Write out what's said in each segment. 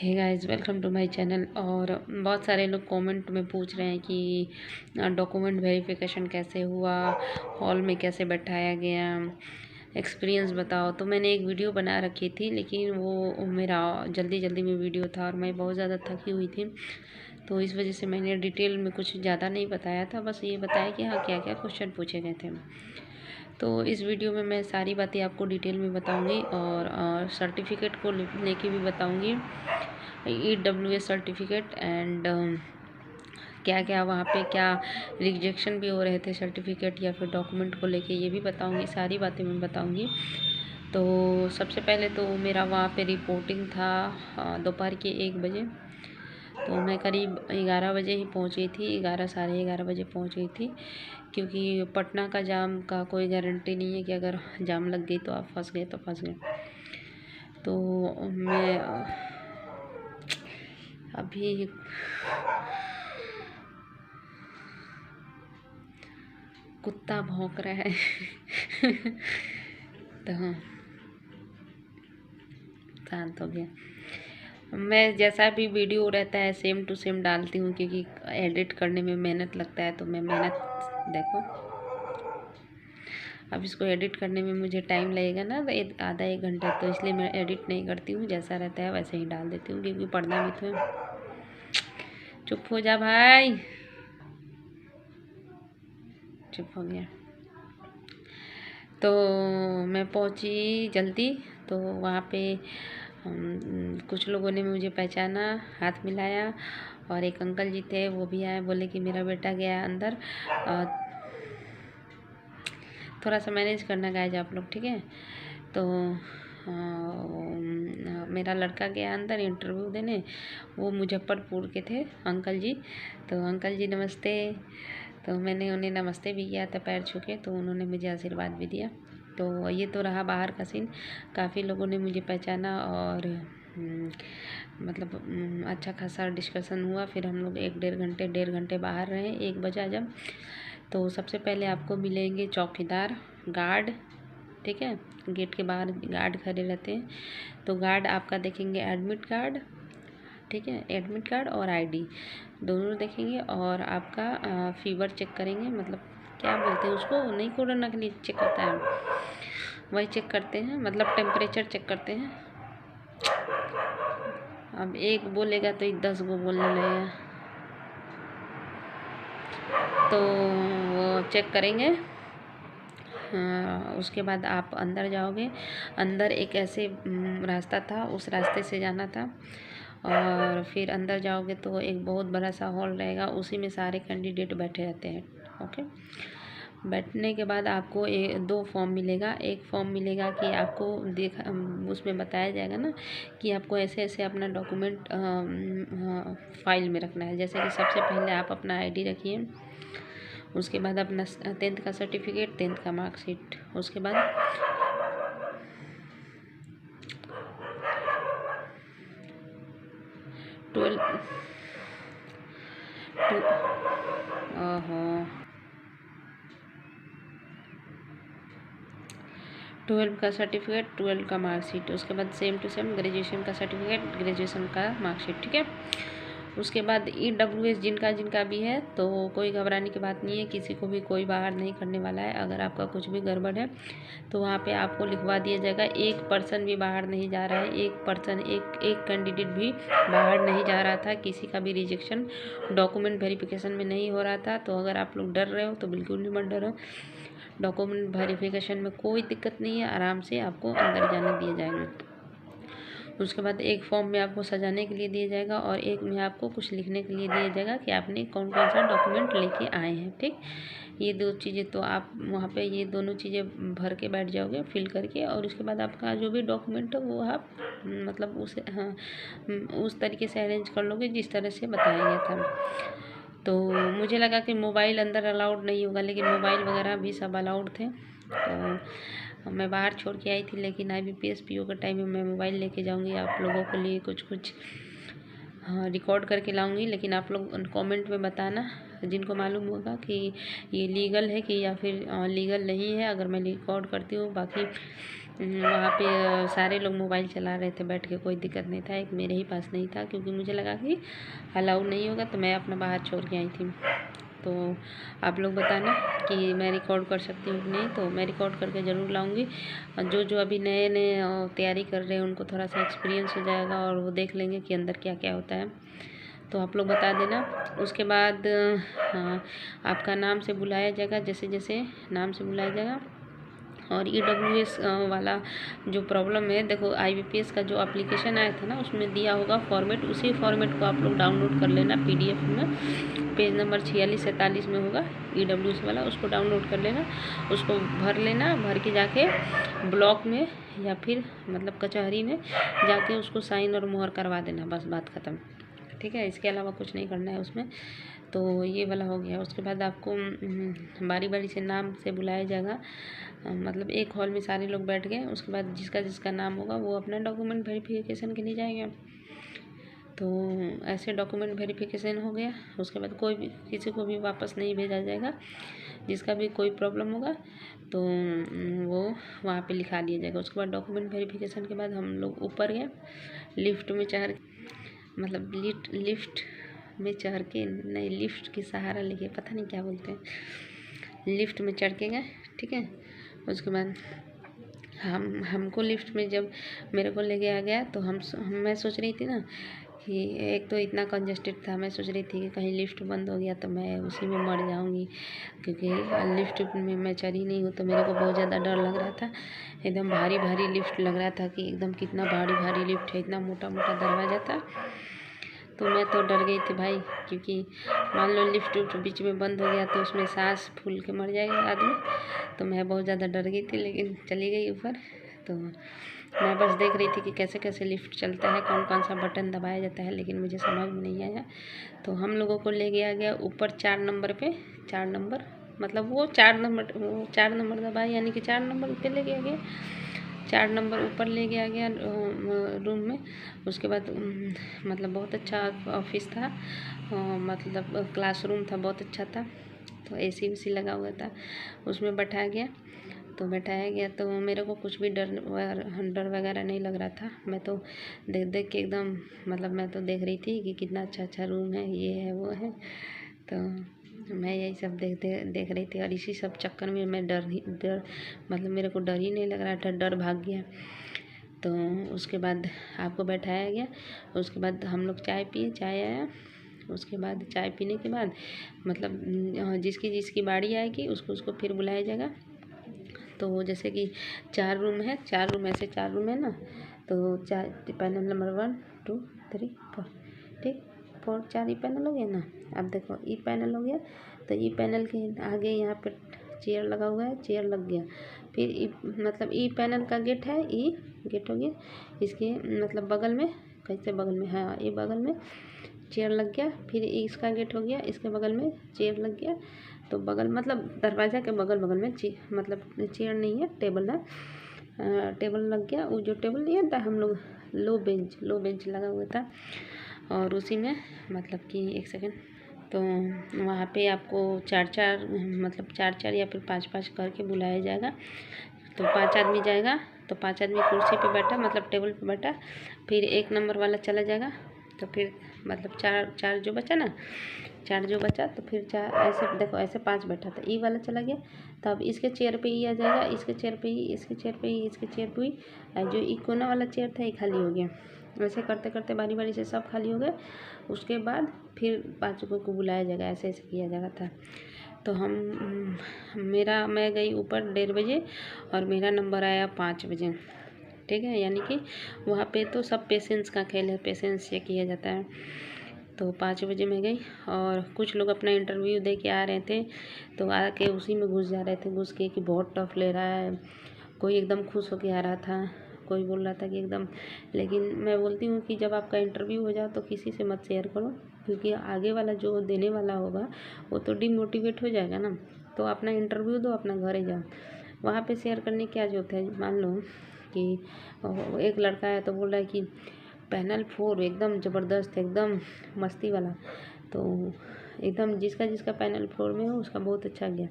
Hey guys, welcome to my channel. और बहुत सारे लोग कमेंट में पूछ रहे हैं कि डॉक्यूमेंट वेरिफिकेशन कैसे हुआ, हॉल में कैसे बैठाया गया, एक्सपीरियंस बताओ। तो मैंने एक वीडियो बना रखी थी, लेकिन वो मेरा जल्दी में वीडियो था और मैं बहुत ज़्यादा थकी हुई थी, तो इस वजह से मैंने डिटेल में कुछ ज़्यादा नहीं बताया था। बस ये बताया कि हाँ, क्या क्या क्वेश्चन पूछे गए थे। तो इस वीडियो में मैं सारी बातें आपको डिटेल में बताऊंगी और सर्टिफिकेट को लेके भी बताऊंगी, EWS सर्टिफिकेट एंड क्या क्या वहाँ पे क्या रिजेक्शन भी हो रहे थे सर्टिफिकेट या फिर डॉक्यूमेंट को लेके, ये भी बताऊंगी। सारी बातें मैं बताऊंगी। तो सबसे पहले तो मेरा वहाँ पे रिपोर्टिंग था दोपहर के 1 बजे। तो मैं करीब 11 बजे ही पहुँच गई थी, 11 साढ़े 11 बजे पहुँच गई थी, क्योंकि पटना का जाम का कोई गारंटी नहीं है कि अगर जाम लग गई तो आप फंस गए तो फंस गए। तो मैं अभी कुत्ता भौंक रहा है तो हाँ, शांत हो गया। मैं जैसा भी वीडियो रहता है सेम टू सेम डालती हूँ, क्योंकि एडिट करने में मेहनत लगता है। तो मैं मेहनत देखो, अब इसको एडिट करने में मुझे टाइम लगेगा ना, आधा 1 घंटा, तो इसलिए मैं एडिट नहीं करती हूँ। जैसा रहता है वैसे ही डाल देती हूँ, क्योंकि पढ़ना भी तो है। चुप हो जा भाई, चुप हो गया। तो मैं पहुँची जल्दी। तो वहाँ पे कुछ लोगों ने मुझे पहचाना, हाथ मिलाया, और एक अंकल जी थे, वो भी आए, बोले कि मेरा बेटा गया अंदर, थोड़ा सा मैनेज करना गाइज आप लोग, ठीक है। तो मेरा लड़का गया अंदर इंटरव्यू देने, वो मुजफ्फरपुर के थे अंकल जी। तो अंकल जी नमस्ते। तो मैंने उन्हें नमस्ते भी किया था पैर छू के, तो उन्होंने मुझे आशीर्वाद भी दिया। तो ये तो रहा बाहर का सीन। काफ़ी लोगों ने मुझे पहचाना और मतलब अच्छा खासा डिस्कशन हुआ। फिर हम लोग 1-1.5 घंटे बाहर रहे, 1 बजा जब। तो सबसे पहले आपको मिलेंगे चौकीदार, गार्ड, ठीक है। गेट के बाहर गार्ड खड़े रहते हैं। तो गार्ड आपका देखेंगे एडमिट कार्ड, ठीक है, एडमिट कार्ड और आईडी दोनों देखेंगे, और आपका फीवर चेक करेंगे, मतलब क्या बोलते हैं उसको, नहीं, कोरोना के लिए चेक होता है, वही चेक करते हैं, मतलब टेम्परेचर चेक करते हैं। अब एक बोलेगा तो 10 गो बोलने लगेगा, तो वो चेक करेंगे। उसके बाद आप अंदर जाओगे। अंदर एक ऐसे रास्ता था, उस रास्ते से जाना था, और फिर अंदर जाओगे तो एक बहुत बड़ा सा हॉल रहेगा, उसी में सारे कैंडिडेट बैठे रहते हैं, ओके। बैठने के बाद आपको 2 फॉर्म मिलेगा। एक फॉर्म मिलेगा कि आपको उसमें बताया जाएगा ना कि आपको ऐसे ऐसे अपना डॉक्यूमेंट फाइल में रखना है। जैसे कि सबसे पहले आप अपना आईडी रखिए, उसके बाद अपना 10th का सर्टिफिकेट, 10th का मार्कशीट, उसके बाद ओहो 12 का सर्टिफिकेट, 12 का मार्कशीट, उसके बाद सेम टू सेम ग्रेजुएशन का सर्टिफिकेट, ग्रेजुएशन का मार्कशीट, ठीक है। उसके बाद EWS जिनका भी है, तो कोई घबराने की बात नहीं है, किसी को भी कोई बाहर नहीं करने वाला है। अगर आपका कुछ भी गड़बड़ है तो वहाँ पे आपको लिखवा दिया जाएगा। एक पर्सन भी बाहर नहीं जा रहा है, एक कैंडिडेट भी बाहर नहीं जा रहा था, किसी का भी रिजेक्शन डॉक्यूमेंट वेरिफिकेशन में नहीं हो रहा था। तो अगर आप लोग डर रहे हो तो बिल्कुल भी मत डरो, डॉक्यूमेंट वेरिफिकेशन में कोई दिक्कत नहीं है, आराम से आपको अंदर जाने दिए जाएंगे। उसके बाद एक फॉर्म में आपको सजाने के लिए दिया जाएगा, और एक में आपको कुछ लिखने के लिए दिया जाएगा कि आपने कौन कौन सा डॉक्यूमेंट लेके आए हैं, ठीक। ये 2 चीज़ें, तो आप वहाँ पे ये दोनों चीज़ें भर के बैठ जाओगे फिल करके, और उसके बाद आपका जो भी डॉक्यूमेंट है वो आप मतलब उसे उस तरीके से अरेंज कर लोगे जिस तरह से बताया गया था। तो मुझे लगा कि मोबाइल अंदर अलाउड नहीं होगा, लेकिन मोबाइल वगैरह भी सब अलाउड थे। तो मैं बाहर छोड़ के आई थी, लेकिन IBPS PO के टाइम में मैं मोबाइल लेके जाऊंगी, आप लोगों के लिए कुछ रिकॉर्ड करके लाऊंगी। लेकिन आप लोग कमेंट में बताना जिनको मालूम होगा कि ये लीगल है कि या फिर लीगल नहीं है, अगर मैं रिकॉर्ड करती हूँ। बाकी वहाँ पे सारे लोग मोबाइल चला रहे थे बैठ के, कोई दिक्कत नहीं था, एक मेरे ही पास नहीं था क्योंकि मुझे लगा कि अलाउ नहीं होगा, तो मैं अपना बाहर छोड़ के आई थी। तो आप लोग बताना कि मैं रिकॉर्ड कर सकती हूँ कि नहीं, तो मैं रिकॉर्ड करके ज़रूर लाऊंगी। और जो जो अभी नए नए तैयारी कर रहे हैं उनको थोड़ा सा एक्सपीरियंस हो जाएगा और वो देख लेंगे कि अंदर क्या क्या होता है। तो आप लोग बता देना। उसके बाद आपका नाम से बुलाया जाएगा, जैसे जैसे नाम से बुलाया जाएगा। और EWS वाला जो प्रॉब्लम है, देखो IBPS का जो एप्लीकेशन आया था ना, उसमें दिया होगा फॉर्मेट, उसी फॉर्मेट को आप लोग डाउनलोड कर लेना PDF में, पेज नंबर 46-47 में होगा EWS वाला, उसको डाउनलोड कर लेना, उसको भर लेना, भर के जाके ब्लॉक में या फिर मतलब कचहरी में जाके उसको साइन और मोहर करवा देना, बस बात ख़त्म। ठीक है, इसके अलावा कुछ नहीं करना है उसमें। तो ये वाला हो गया। उसके बाद आपको बारी बारी से नाम से बुलाया जाएगा, मतलब एक हॉल में सारे लोग बैठ गए। उसके बाद जिसका जिसका नाम होगा वो अपना डॉक्यूमेंट वेरिफिकेशन के लिए जाएगा। तो ऐसे डॉक्यूमेंट वेरिफिकेशन हो गया। उसके बाद कोई भी किसी को भी वापस नहीं भेजा जाएगा। जिसका भी कोई प्रॉब्लम होगा तो वो वहाँ पे लिखा दिया जाएगा। उसके बाद डॉक्यूमेंट वेरिफिकेशन के बाद हम लोग ऊपर गए, लिफ्ट में चढ़, मतलब लिफ्ट में चढ़ के नहीं, लिफ्ट की सहारा लेके, पता नहीं क्या बोलते हैं, लिफ्ट में चढ़ के गए। ठीक है, उसके बाद हमको लिफ्ट में जब मेरे को ले गया गया तो मैं सोच रही थी ना कि एक तो इतना कंजेस्टेड था, मैं सोच रही थी कि कहीं लिफ्ट बंद हो गया तो मैं उसी में मर जाऊंगी, क्योंकि लिफ्ट में मैं चढ़ी नहीं हूँ। तो मेरे को बहुत ज़्यादा डर लग रहा था, एकदम भारी भारी लिफ्ट लग रहा था कि एकदम कितना भारी भारी लिफ्ट है, इतना मोटा मोटा दरवाज़ा था। तो मैं तो डर गई थी भाई, क्योंकि मान लो लिफ्ट बीच में बंद हो गया तो उसमें सांस फूल के मर जाएगा आदमी। तो मैं बहुत ज़्यादा डर गई थी, लेकिन चली गई ऊपर। तो मैं बस देख रही थी कि कैसे कैसे लिफ्ट चलता है, कौन कौन सा बटन दबाया जाता है, लेकिन मुझे समझ में नहीं आया। तो हम लोगों को ले गया ऊपर 4 नंबर पे, 4 नंबर, मतलब वो 4 नंबर दबाए, यानी कि 4 नंबर पे ले गया 4 नंबर ऊपर ले गया रूम में। उसके बाद मतलब बहुत अच्छा ऑफिस था, मतलब क्लासरूम था, बहुत अच्छा था। तो AC उसी लगा हुआ था, उसमें बैठाया गया। तो बैठाया गया तो मेरे को कुछ भी डर वगैरह नहीं लग रहा था। मैं तो देख देख के एकदम, मतलब मैं तो देख रही थी कि कितना अच्छा अच्छा रूम है, ये है वो है। तो मैं यही सब देख रही थी, और इसी सब चक्कर में मैं डर मतलब मेरे को डर ही नहीं लग रहा था, डर भाग गया। तो उसके बाद आपको बैठाया गया। उसके बाद हम लोग चाय पिए, चाय आया। उसके बाद चाय पीने के बाद मतलब जिसकी जिसकी बारी आएगी उसको फिर बुलाया जाएगा। तो जैसे कि 4 रूम है, 4 रूम ऐसे 4 रूम है ना, तो 4 पैनल नंबर 1 2 3 4, ठीक, 4 ई पैनल हो गया ना। अब देखो ई पैनल हो गया, तो ई पैनल के आगे यहाँ पे चेयर लगा हुआ है, चेयर लग गया। फिर मतलब ई पैनल का गेट है, ई गेट हो गया। इसके मतलब बगल में, कैसे बगल में, हाँ ये बगल में चेयर लग गया। फिर इसका गेट हो गया, इसके बगल में चेयर लग गया। तो बगल मतलब दरवाज़ा के बगल बगल में मतलब चेयर नहीं है, टेबल है, टेबल लग गया। वो जो टेबल नहीं होता, हम लोग लो बेंच लगा हुआ था। और उसी में मतलब कि एक सेकेंड, तो वहाँ पे आपको 4-4 मतलब 4-4 या फिर 5-5 करके बुलाया जाएगा। तो 5 आदमी जाएगा, तो 5 आदमी कुर्सी पे बैठा, मतलब टेबल पे बैठा। फिर 1 नंबर वाला चला जाएगा, तो फिर मतलब 4 जो बचा ना, 4 जो बचा, तो फिर 4 ऐसे देखो, ऐसे 5 बैठा था, ई वाला चला गया। तो अब इसके चेयर पे ई आ जाएगा, इसके चेयर पे ई, इसके चेयर पे ई, इसके चेयर पे ई, जो ई कोना वाला चेयर था ये खाली हो गया। ऐसे करते करते बारी बारी से सब खाली हो गए। उसके बाद फिर 5 को बुलाया जाएगा, ऐसे ऐसे किया जाएगा था। तो मैं गई ऊपर 1:30 बजे और मेरा नंबर आया 5 बजे। ठीक है, यानी कि वहाँ पे तो सब पेशेंस का खेल है, पेशेंस से किया जाता है। तो 5 बजे मैं गई, और कुछ लोग अपना इंटरव्यू दे के आ रहे थे, तो आके उसी में घुस जा रहे थे, घुस के कि बहुत टफ ले रहा है। कोई एकदम खुश होके आ रहा था, कोई बोल रहा था कि एकदम। लेकिन मैं बोलती हूँ कि जब आपका इंटरव्यू हो जाए तो किसी से मत शेयर करो, क्योंकि आगे वाला जो देने वाला होगा वो तो डिमोटिवेट हो जाएगा ना। तो अपना इंटरव्यू दो, अपना घर ही जाओ, वहाँ पे शेयर करने की क्या जरूरत है। मान लो कि एक लड़का है तो बोल रहा है कि पैनल 4 एकदम ज़बरदस्त, एकदम मस्ती वाला। तो एकदम जिसका जिसका पैनल 4 में हो उसका बहुत अच्छा गया,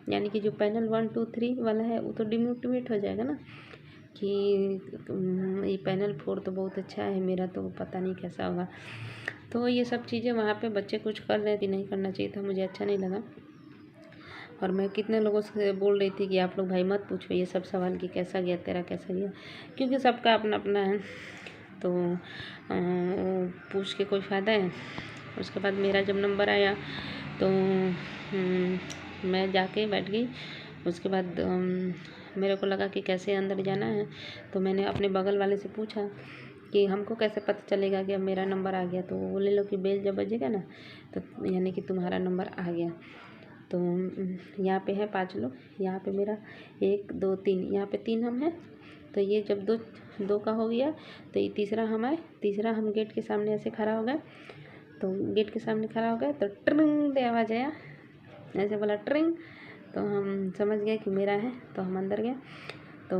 यानी कि जो पैनल 1 2 3 वाला है वो तो डिमोटिवेट हो जाएगा ना, कि ये पैनल 4 तो बहुत अच्छा है, मेरा तो पता नहीं कैसा होगा। तो ये सब चीज़ें वहाँ पे बच्चे कुछ कर रहे थे, नहीं करना चाहिए था, मुझे अच्छा नहीं लगा। और मैं कितने लोगों से बोल रही थी कि आप लोग भाई मत पूछो ये सब सवाल कि कैसा गया तेरा, कैसा गया, क्योंकि सबका अपना अपना है, तो पूछ के कोई फ़ायदा है। उसके बाद मेरा जब नंबर आया तो मैं जाके बैठ गई। उसके बाद मेरे को लगा कि कैसे अंदर जाना है, तो मैंने अपने बगल वाले से पूछा कि हमको कैसे पता चलेगा कि अब मेरा नंबर आ गया। तो वो बोले लो कि बेल जब बजेगा ना तो यानी कि तुम्हारा नंबर आ गया। तो यहाँ पे है 5 लोग, यहाँ पे मेरा 1 2 3, यहाँ पे 3 हम हैं। तो ये जब दो का हो गया तो ये तीसरा हम आए, तीसरा हम गेट के सामने ऐसे खड़ा हो गए। तो गेट के सामने खड़ा हो गए तो ट्रिंग दे आवाज़ आया, ऐसे बोला ट्रिंग, तो हम समझ गए कि मेरा है। तो हम अंदर गए तो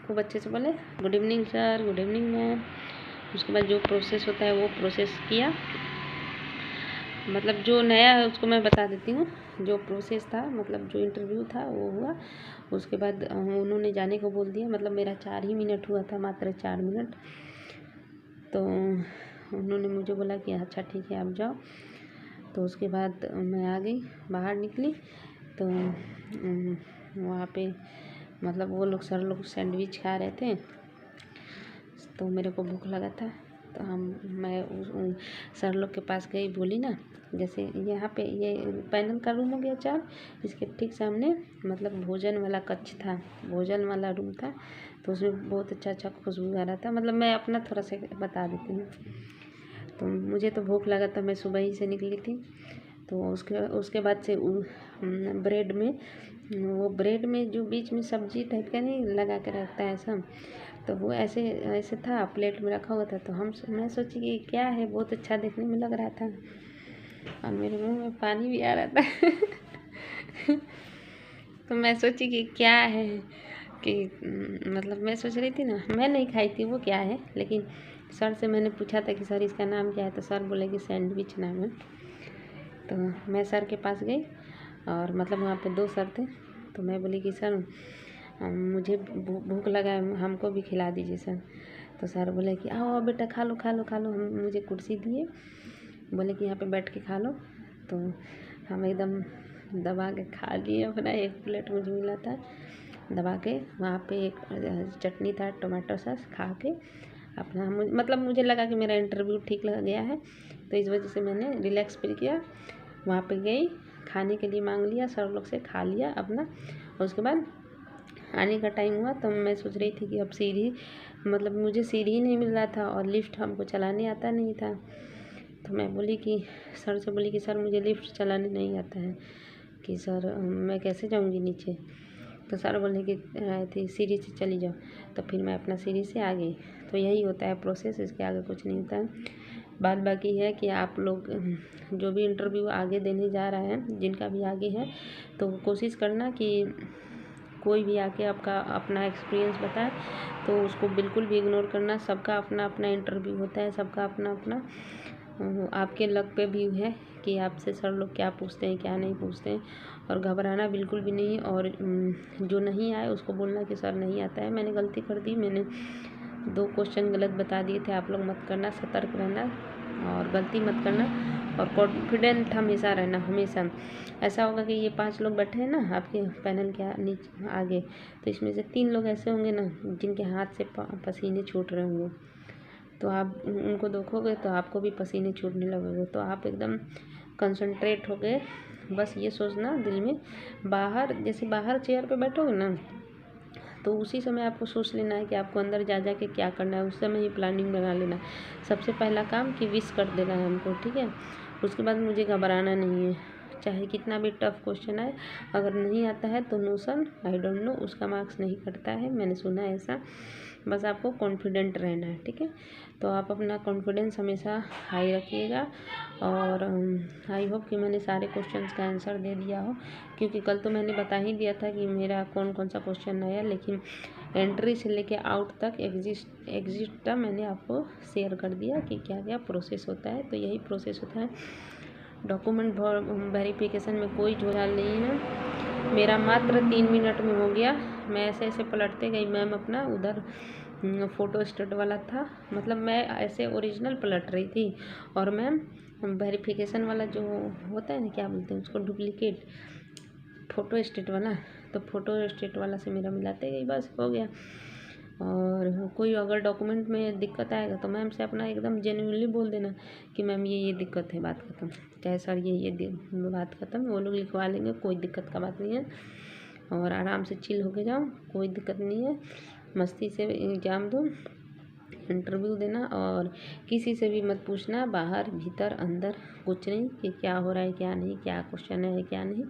खूब अच्छे से बोले good evening sir, good evening ma'am. उसके बाद जो प्रोसेस होता है वो प्रोसेस किया, मतलब जो नया है उसको मैं बता देती हूँ। जो प्रोसेस था, मतलब जो इंटरव्यू था वो हुआ। उसके बाद उन्होंने जाने को बोल दिया, मतलब मेरा 4 ही मिनट हुआ था, मात्र 4 मिनट। तो उन्होंने मुझे बोला कि अच्छा ठीक है आप जाओ। तो उसके बाद मैं आ गई, बाहर निकली तो वहाँ पे मतलब वो लोग सर लोग सैंडविच खा रहे थे, तो मेरे को भूख लगा था। तो मैं सर लोग के पास गई, बोली ना जैसे यहाँ पे ये पैनल का रूम हो गया 4, इसके ठीक सामने मतलब भोजन वाला कक्ष था, भोजन वाला रूम था। तो उसमें बहुत अच्छा अच्छा खुशबू आ रहा था। मतलब मैं अपना थोड़ा सा बता देती हूँ। तो मुझे तो भूख लगा था, मैं सुबह ही से निकली थी। तो उसके बाद से ब्रेड में, वो ब्रेड में जो बीच में सब्जी टाइप का नहीं लगा के रखता है ऐसा, तो वो ऐसे था, प्लेट में रखा हुआ था। तो मैं सोची कि क्या है, बहुत अच्छा देखने में लग रहा था और मेरे मुंह में पानी भी आ रहा था। तो मैं सोची कि क्या है, कि मतलब मैं सोच रही थी ना, मैं नहीं खाई थी वो क्या है, लेकिन सर से मैंने पूछा था कि सर इसका नाम क्या है, तो सर बोले कि सैंडविच नाम है। तो मैं सर के पास गई और मतलब वहाँ पे 2 सर थे। तो मैं बोली कि सर मुझे भूख लगा है, हमको भी खिला दीजिए सर। तो सर बोले कि आओ बेटा खा लो खा लो खा लो। हम मुझे कुर्सी दिए, बोले कि यहाँ पे बैठ के खा लो। तो हम एकदम दबा के खा लिए अपना, 1 प्लेट मुझे मिला था दबा के। वहाँ पे एक चटनी था, टमाटो सॉस खा के अपना मतलब मुझे लगा कि मेरा इंटरव्यू ठीक लग गया है, तो इस वजह से मैंने रिलैक्स फील किया। वहाँ पे गई, खाने के लिए मांग लिया सर लोग से, खा लिया अपना। उसके बाद आने का टाइम हुआ तो मैं सोच रही थी कि अब सीढ़ी, मतलब मुझे सीढ़ी ही नहीं मिल रहा था और लिफ्ट हमको चलाने आता नहीं था। तो मैं बोली कि सर से बोली कि सर मुझे लिफ्ट चलाने नहीं आता है, कि सर मैं कैसे जाऊंगी नीचे। तो सर बोले कि सीढ़ी से चली जाओ। तो फिर मैं अपना सीढ़ी से आ गई। तो यही होता है प्रोसेस, इसके आगे कुछ नहीं होता है। बात बाकी है कि आप लोग जो भी इंटरव्यू आगे देने जा रहे हैं, जिनका भी आगे है, तो कोशिश करना कि कोई भी आके आपका अपना एक्सपीरियंस बताए तो उसको बिल्कुल भी इग्नोर करना। सबका अपना अपना इंटरव्यू होता है, सबका अपना अपना आपके लक पे भी है कि आपसे सर लोग क्या पूछते हैं क्या नहीं पूछते हैं। और घबराना बिल्कुल भी नहीं। और जो नहीं आए उसको बोलना कि सर नहीं आता है, मैंने गलती कर दी, मैंने 2 क्वेश्चन गलत बता दिए थे, आप लोग मत करना, सतर्क रहना और गलती मत करना और कॉन्फिडेंट हमेशा रहना। हमेशा ऐसा होगा कि ये 5 लोग बैठे हैं ना आपके पैनल के नीचे आगे, तो इसमें से 3 लोग ऐसे होंगे ना जिनके हाथ से पसीने छूट रहे होंगे। तो आप उनको देखोगे तो आपको भी पसीने छूटने लगेंगे। तो आप एकदम कंसंट्रेट हो गए, बस ये सोचना दिल में, बाहर जैसे बाहर चेयर पे बैठोगे ना, तो उसी समय आपको सोच लेना है कि आपको अंदर जा के क्या करना है, उस समय ही प्लानिंग बना लेना। सबसे पहला काम कि विश कर देना है हमको, ठीक है। उसके बाद मुझे घबराना नहीं है, चाहे कितना भी टफ क्वेश्चन आए, अगर नहीं आता है तो no sir I don't know, उसका मार्क्स नहीं कटता है, मैंने सुना है ऐसा। बस आपको कॉन्फिडेंट रहना है, ठीक है। तो आप अपना कॉन्फिडेंस हमेशा हाई रखिएगा। और आई होप कि मैंने सारे क्वेश्चंस का आंसर दे दिया हो, क्योंकि कल तो मैंने बता ही दिया था कि मेरा कौन कौन सा क्वेश्चन आया, लेकिन एंट्री से लेके आउट तक एग्जिट का मैंने आपको शेयर कर दिया कि क्या क्या प्रोसेस होता है। तो यही प्रोसेस होता है। डॉक्यूमेंट वेरिफिकेशन में कोई झोल नहीं है। मेरा मात्र 3 मिनट में हो गया, मैं ऐसे ऐसे पलटते गई, मैम अपना उधर फ़ोटो स्टेट वाला था, मतलब मैं ऐसे ओरिजिनल पलट रही थी और मैम वेरिफिकेशन वाला जो होता है ना, क्या बोलते हैं उसको, डुप्लीकेट फ़ोटो स्टेट वाला, तो फ़ोटो स्टेट वाला से मेरा मिलाते गई, बस हो गया। और कोई अगर डॉक्यूमेंट में दिक्कत आएगा तो मैम से अपना एकदम जेन्युइनली बोल देना कि मैम ये दिक्कत है, बात ख़त्म, चाहे सर ये बात ख़त्म, वो लोग लिखवा लेंगे, कोई दिक्कत का बात नहीं है। और आराम से चिल होके जाओ, कोई दिक्कत नहीं है, मस्ती से एग्ज़ाम दो, इंटरव्यू देना, और किसी से भी मत पूछना, बाहर भीतर अंदर कुछ नहीं, कि क्या हो रहा है क्या नहीं, क्या क्वेश्चन है क्या नहीं,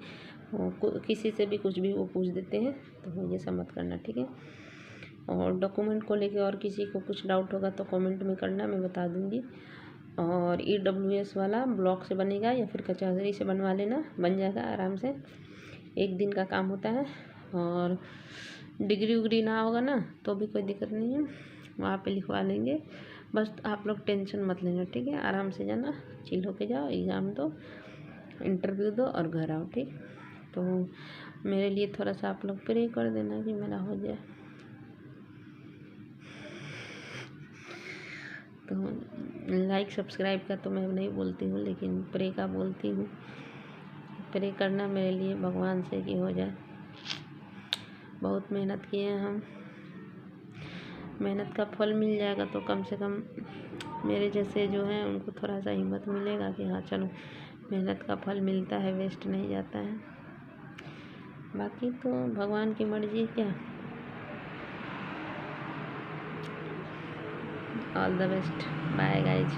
किसी से भी कुछ भी वो पूछ देते हैं, तो ये सब मत करना, ठीक है। और डॉक्यूमेंट को लेके और किसी को कुछ डाउट होगा तो कमेंट में करना, मैं बता दूंगी। और EWS वाला ब्लॉक से बनेगा या फिर कचहरी से बनवा लेना, बन जाएगा आराम से, 1 दिन का काम होता है। और डिग्री उग्री ना होगा ना तो भी कोई दिक्कत नहीं है, वहाँ पे लिखवा लेंगे, बस आप लोग टेंशन मत लेना, ठीक है। आराम से जाना, चिल होके जाओ, एग्ज़ाम दो, इंटरव्यू दो और घर आओ, ठीक। तो मेरे लिए थोड़ा सा आप लोग प्रे कर देना कि मेरा हो जाए। तो लाइक सब्सक्राइब का तो मैं नहीं बोलती हूँ, लेकिन प्रे का बोलती हूँ, प्रे करना मेरे लिए भगवान से कि हो जाए। बहुत मेहनत किए हैं हम, मेहनत का फल मिल जाएगा तो कम से कम मेरे जैसे जो हैं उनको थोड़ा सा हिम्मत मिलेगा कि हाँ चलो, मेहनत का फल मिलता है, वेस्ट नहीं जाता है। बाकी तो भगवान की मर्जी है क्या। All the best, bye guys.